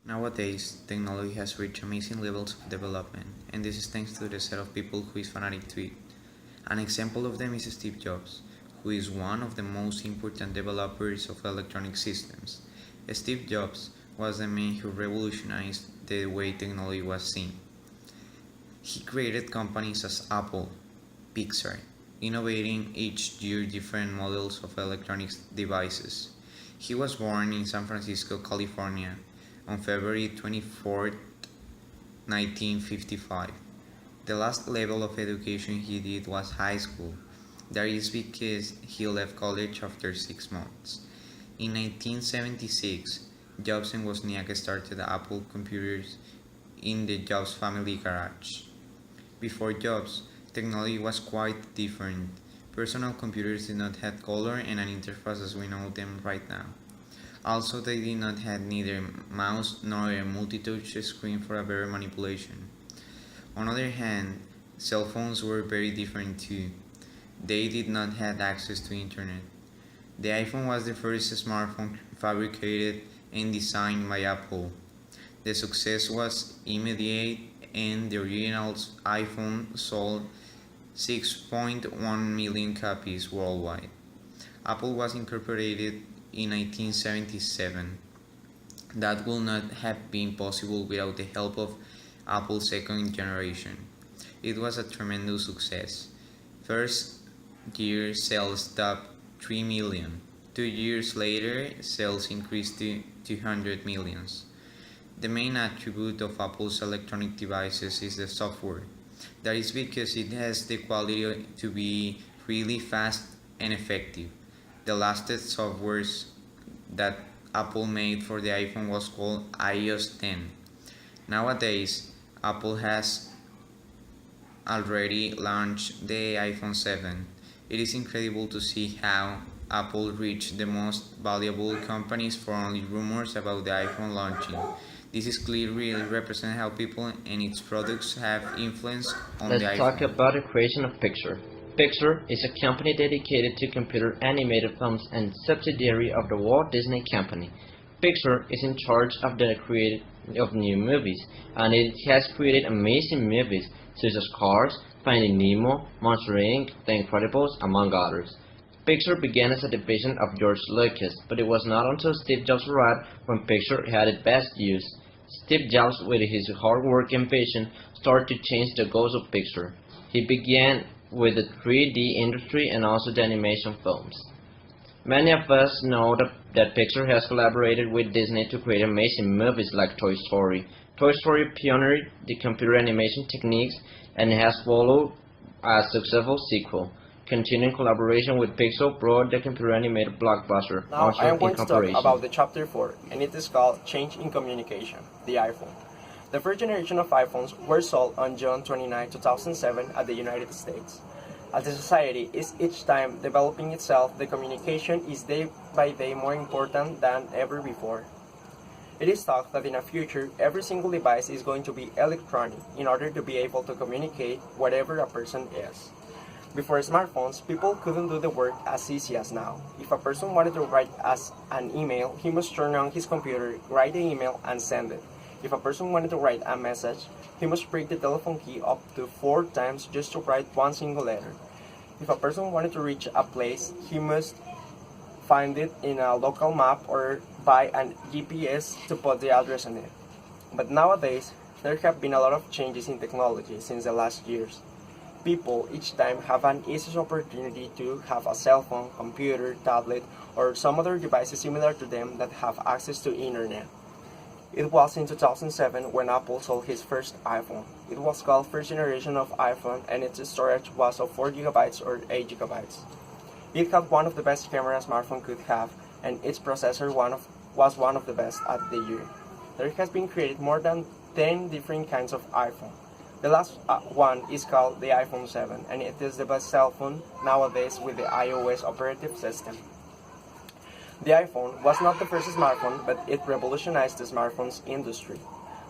Nowadays, technology has reached amazing levels of development, and this is thanks to the set of people who is fanatic to it. An example of them is Steve Jobs, who is one of the most important developers of electronic systems. Steve Jobs was the man who revolutionized the way technology was seen. He created companies as Apple, Pixar, innovating each year different models of electronic devices. He was born in San Francisco, California, on February 24, 1955. The last level of education he did was high school. That is because he left college after 6 months. In 1976, Jobs and Wozniak started Apple Computers in the Jobs family garage. Before Jobs, technology was quite different. Personal computers did not have color and an interface as we know them right now. Also, they did not have neither mouse nor a multi-touch screen for a better manipulation. On the other hand, cell phones were very different too. They did not have access to internet. The iPhone was the first smartphone fabricated and designed by Apple. The success was immediate and the original iPhone sold 6.1 million copies worldwide. Apple was incorporated in 1977. That would not have been possible without the help of Apple's second generation. It was a tremendous success. First year sales topped 3 million. 2 years later, sales increased to 200 millions. The main attribute of Apple's electronic devices is the software. That is because it has the quality to be really fast and effective. The latest software that Apple made for the iPhone was called iOS 10. Nowadays, Apple has already launched the iPhone 7. It is incredible to see how Apple reached the most valuable companies for only rumors about the iPhone launching. This is clearly represents how people and its products have influence on the Let's talk iPhone. about the creation of Pixar. Pixar is a company dedicated to computer animated films and subsidiary of the Walt Disney Company. Pixar is in charge of the creation of new movies, and it has created amazing movies such as Cars, Finding Nemo, Monster Inc., The Incredibles, among others. Pixar began as a division of George Lucas, but it was not until Steve Jobs arrived when Pixar had its best use. Steve Jobs, with his hard work and vision, started to change the goals of Pixar. He began with the 3D industry and also the animation films. Many of us know that Pixar has collaborated with Disney to create amazing movies like Toy Story. Toy Story pioneered the computer animation techniques and has followed a successful sequel. Continuing collaboration with Pixar brought the computer animated blockbuster Now I am Monster going to talk Incorporation. about the chapter 4, and it is called Change in Communication, the iPhone. The first generation of iPhones were sold on June 29, 2007 at the United States. As the society is each time developing itself, the communication is day by day more important than ever before. It is thought that in the future, every single device is going to be electronic in order to be able to communicate whatever a person is. Before smartphones, people couldn't do the work as easy as now. If a person wanted to write us an email, he must turn on his computer, write the email, and send it. If a person wanted to write a message, he must break the telephone key up to 4 times just to write one single letter. If a person wanted to reach a place, he must find it in a local map or buy an GPS to put the address on it. But nowadays, there have been a lot of changes in technology since the last years. People each time have an easy opportunity to have a cell phone, computer, tablet, or some other devices similar to them that have access to internet. It was in 2007 when Apple sold his first iPhone. It was called first generation of iPhone and its storage was of 4 gigabytes or 8 gigabytes. It had one of the best cameras a smartphone could have and its processor was one of the best at the year. There has been created more than 10 different kinds of iPhone. The last one is called the iPhone 7 and it is the best cell phone nowadays with the iOS operative system. The iPhone was not the first smartphone, but it revolutionized the smartphones industry.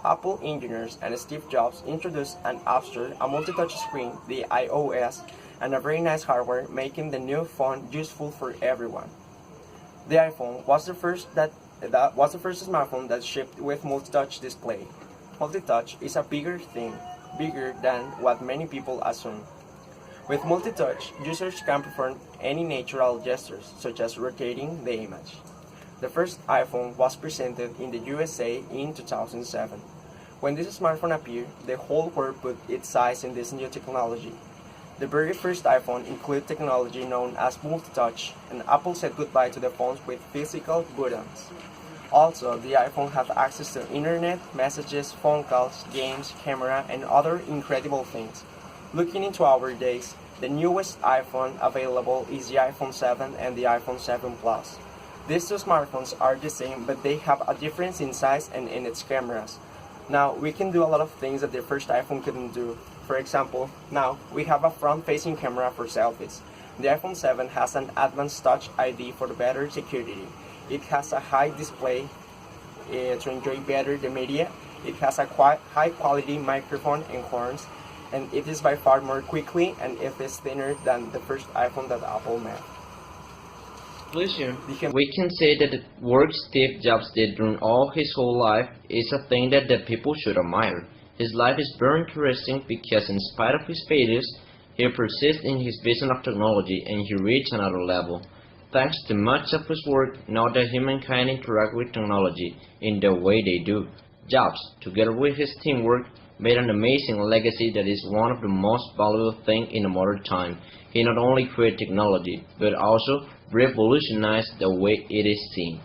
Apple engineers and Steve Jobs introduced an App Store, a multi-touch screen, the iOS, and a very nice hardware, making the new phone useful for everyone. The iPhone was the first that That was the first smartphone that shipped with multi-touch display. Multi-touch is a bigger thing, bigger than what many people assume. With multi-touch, users can perform any natural gestures, such as rotating the image. The first iPhone was presented in the USA in 2007. When this smartphone appeared, the whole world put its eyes in this new technology. The very first iPhone included technology known as multi-touch, and Apple said goodbye to the phones with physical buttons. Also, the iPhone had access to internet, messages, phone calls, games, camera, and other incredible things. Looking into our days, the newest iPhone available is the iPhone 7 and the iPhone 7 Plus. These two smartphones are the same, but they have a difference in size and in its cameras. Now, we can do a lot of things that the first iPhone couldn't do. For example, now we have a front-facing camera for selfies. The iPhone 7 has an advanced Touch ID for better security. It has a high display to enjoy better the media. It has a high-quality microphone and horns, and it is by far more quickly and it is thinner than the first iPhone that Apple made. Conclusion, we can say that the work Steve Jobs did during all his whole life is a thing that the people should admire. His life is very interesting because in spite of his failures, he persists in his vision of technology and he reached another level. Thanks to much of his work, now that humankind interact with technology in the way they do. Jobs, together with his teamwork, made an amazing legacy that is one of the most valuable things in a modern time. He not only created technology, but also revolutionized the way it is seen.